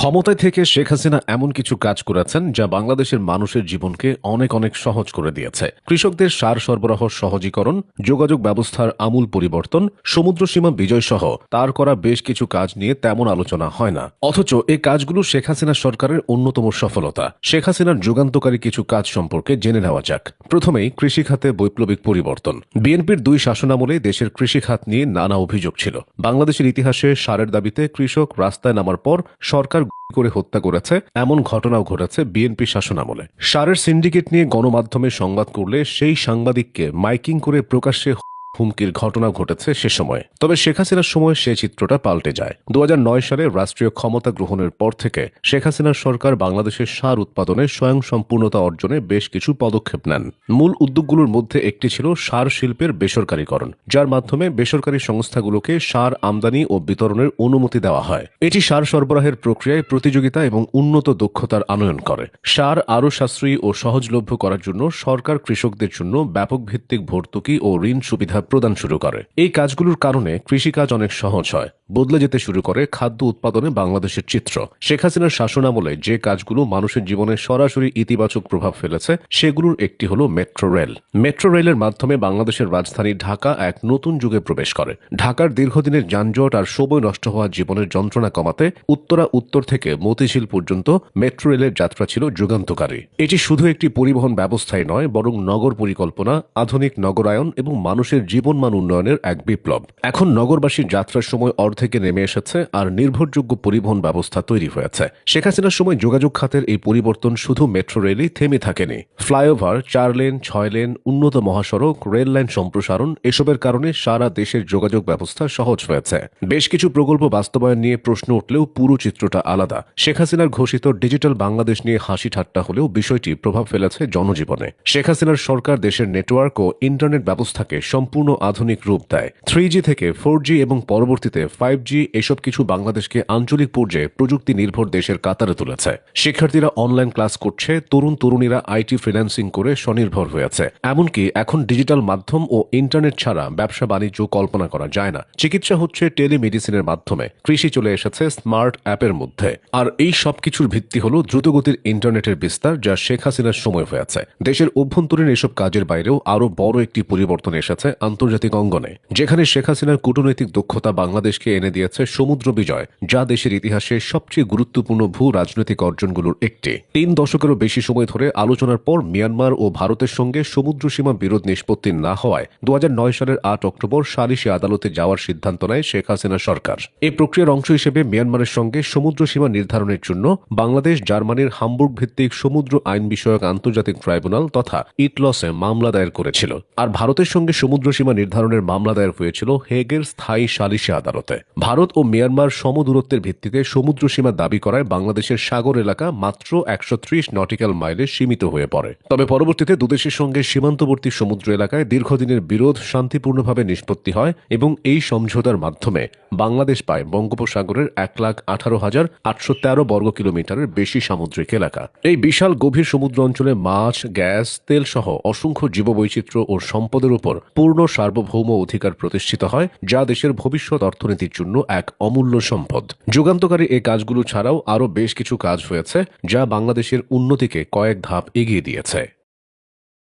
ক্ষমতায় থেকে শেখ হাসিনা এমন কিছু কাজ করেছেন যা বাংলাদেশের মানুষের জীবনকে অনেক অনেক সহজ করে দিয়েছে। কৃষকদের সার সরবরাহ সহজীকরণ, যোগাযোগ ব্যবস্থার আমূল পরিবর্তন, সমুদ্র সীমা বিজয় সহ তার করা বেশ কিছু কাজ নিয়ে তেমন আলোচনা হয় না, অথচ এই কাজগুলো শেখ হাসিনা সরকারের অন্যতম সফলতা। শেখ হাসিনার যুগান্তকারী কিছু কাজ সম্পর্কে জেনে নেওয়া যাক। প্রথমেই কৃষি খাতে বৈপ্লবিক পরিবর্তন। বিএনপির দুই শাসনামলে দেশের কৃষি খাত নিয়ে নানা অভিযোগ ছিল। বাংলাদেশের ইতিহাসে সারের দাবিতে কৃষক রাস্তায় নামার পর সরকার করে হত্যা করেছে, এমন ঘটনাও ঘটেছে বিএনপি শাসনামলে। সারের সিন্ডিকেট নিয়ে গণমাধ্যমে সংবাদ করলে সেই সাংবাদিককে মাইকিং করে প্রকাশ্যে হুমকির ঘটনা ঘটেছে সে সময়। তবে শেখ হাসিনার সময় সে চিত্রটা পাল্টে যায়। 2009 সালে রাষ্ট্রীয় ক্ষমতা গ্রহণের পর থেকে শেখ হাসিনার সরকার বাংলাদেশের সার উৎপাদনে স্বয়ংসম্পূর্ণতা অর্জনে বেশ কিছু পদক্ষেপ নেন। মূল উদ্যোগগুলোর মধ্যে একটি ছিল সার শিল্পের বেসরকারীকরণ, যার মাধ্যমে বেসরকারি সংস্থাগুলোকে সার আমদানি ও বিতরণের অনুমতি দেওয়া হয়। এটি সার সরবরাহের প্রক্রিয়ায় প্রতিযোগিতা এবং উন্নত দক্ষতার আনয়ন করে। সার আরও সাশ্রয়ী ও সহজলভ্য করার জন্য সরকার কৃষকদের জন্য ব্যাপক ভিত্তিক ভর্তুকি ও ঋণ সুবিধা প্রদান শুরু করে। এই কাজগুলোর কারণে কৃষিকাজ অনেক সহজ হয়, বদলে যেতে শুরু করে খাদ্য উৎপাদনে বাংলাদেশের চিত্র। শেখ হাসিনার শাসনামলে যে কাজগুলো মানুষের জীবনে সরাসরি ইতিবাচক প্রভাব ফেলেছে সেগুলোর একটি হলো মেট্রো রেল। মেট্রো রেলের মাধ্যমে বাংলাদেশের রাজধানী ঢাকা এক নতুন যুগে প্রবেশ করে। ঢাকার দীর্ঘদিনের যানজট আর সময় নষ্ট হওয়া জীবনের যন্ত্রণা কমাতে উত্তর থেকে মতিঝিল পর্যন্ত মেট্রো রেলের যাত্রা ছিল যুগান্তকারী। এটি শুধু একটি পরিবহন ব্যবস্থাই নয়, বরং নগর পরিকল্পনা, আধুনিক নগরায়ন এবং মানুষের জীবনমান উন্নয়নের এক বিপ্লব। এখন নগরবাসীর যাত্রার সময় অর্ধেকে নেমে এসেছে আর নির্ভরযোগ্য পরিবহন ব্যবস্থা তৈরি হয়েছে। শেখ হাসিনার সময় যোগাযোগ খাতের এই পরিবর্তন শুধু মেট্রো রেলই থেমে থাকেনি। ফ্লাইওভার, 4 লেন, 6 লেন, উন্নত মহাসড়ক, রেল লাইন সম্প্রসারণ, এসবের কারণে সারা দেশের যোগাযোগ ব্যবস্থা সহজ হয়েছে। বেশ কিছু প্রকল্প বাস্তবায়ন নিয়ে প্রশ্ন উঠলেও পুরো চিত্রটা আলাদা। শেখ হাসিনার ঘোষিত ডিজিটাল বাংলাদেশ নিয়ে হাসি ঠাট্টা হলেও বিষয়টি প্রভাব ফেলেছে জনজীবনে। শেখ হাসিনার সরকার দেশের নেটওয়ার্ক ও ইন্টারনেট ব্যবস্থাকে সম্পূর্ণ আধুনিক রূপ দেয়। 3G থেকে 4G এবং পরবর্তীতে 5G, এসব কিছু বাংলাদেশকে আঞ্চলিক পর্যায়ে প্রযুক্তি নির্ভর দেশের কাতারে তুলেছে। শিক্ষার্থীরা অনলাইন ক্লাস করছে, তরুণীরা আইটি ফ্রিল্যান্সিং করে স্বনির্ভর হয়েছে। এমনকি এখন ডিজিটাল মাধ্যম ও ইন্টারনেট ছাড়া ব্যবসা বাণিজ্য কল্পনা করা যায় না। চিকিৎসা হচ্ছে টেলিমেডিসিনের মাধ্যমে, কৃষি চলে এসেছে স্মার্ট অ্যাপের মধ্যে। আর এই সব কিছুর ভিত্তি হলো দ্রুতগতির ইন্টারনেটের বিস্তার, যা শেখ হাসিনার সময় হয়েছে। দেশের অভ্যন্তরীণ এসব কাজের বাইরেও আরও বড় একটি পরিবর্তন এসেছে আন্তর্জাতিক অঙ্গনে, যেখানে শেখ হাসিনার কূটনৈতিক দক্ষতা বাংলাদেশকে এনে দিয়েছে সমুদ্র বিজয়, যা দেশের ইতিহাসে সবচেয়ে গুরুত্বপূর্ণ ভূ রাজনৈতিক অর্জনগুলোর একটি। 3 দশকেরও বেশি সময় ধরে আলোচনার পর মিয়ানমার ও ভারতের সঙ্গে সমুদ্র সীমা বিরোধ নিষ্পত্তি না হওয়ায় 2009 সালের 8 অক্টোবর সালিশি আদালতে যাওয়ার সিদ্ধান্ত নেয় শেখ হাসিনা সরকার। এই প্রক্রিয়ার অংশ হিসেবে মিয়ানমারের সঙ্গে সমুদ্র সীমা নির্ধারণের জন্য বাংলাদেশ জার্মানির হামবুর্গ ভিত্তিক সমুদ্র আইন বিষয়ক আন্তর্জাতিক ট্রাইব্যুনাল তথা ইটলসে মামলা দায়ের করেছিল। আর ভারতের সঙ্গে সমুদ্র সীমা নির্ধারণের মামলা দায়ের হয়েছিল হেগের স্থায়ী সালিশি আদালতে। ভারত ও মিয়ানমার সমদূরত্বের ভিত্তিতে সমুদ্র সীমা দাবি করায় বাংলাদেশের সাগর এলাকা মাত্র 130 নটিক্যাল মাইলে সীমিত হয়ে পড়ে। তবে পরবর্তীতে দুদেশের সঙ্গে সীমান্তবর্তী সমুদ্র এলাকায় দীর্ঘদিনের বিরোধ শান্তিপূর্ণভাবে নিষ্পত্তি হয় এবং এই সমঝোতার মাধ্যমে বাংলাদেশ পায় বঙ্গোপসাগরের 1,18,813 বর্গ কিলোমিটারের বেশি সামুদ্রিক এলাকা। এই বিশাল গভীর সমুদ্র অঞ্চলে মাছ, গ্যাস, তেল সহ অসংখ্য জীববৈচিত্র্য ও সম্পদের উপর পূর্ণ সার্বভৌম অধিকার প্রতিষ্ঠিত হয়, যা দেশের ভবিষ্যৎ অর্থনীতির জন্য এক অমূল্য সম্পদ। যুগান্তকারী এই কাজগুলো ছাড়াও আরও বেশ কিছু কাজ হয়েছে, যা বাংলাদেশের উন্নতিকে কয়েক ধাপ এগিয়ে দিয়েছে।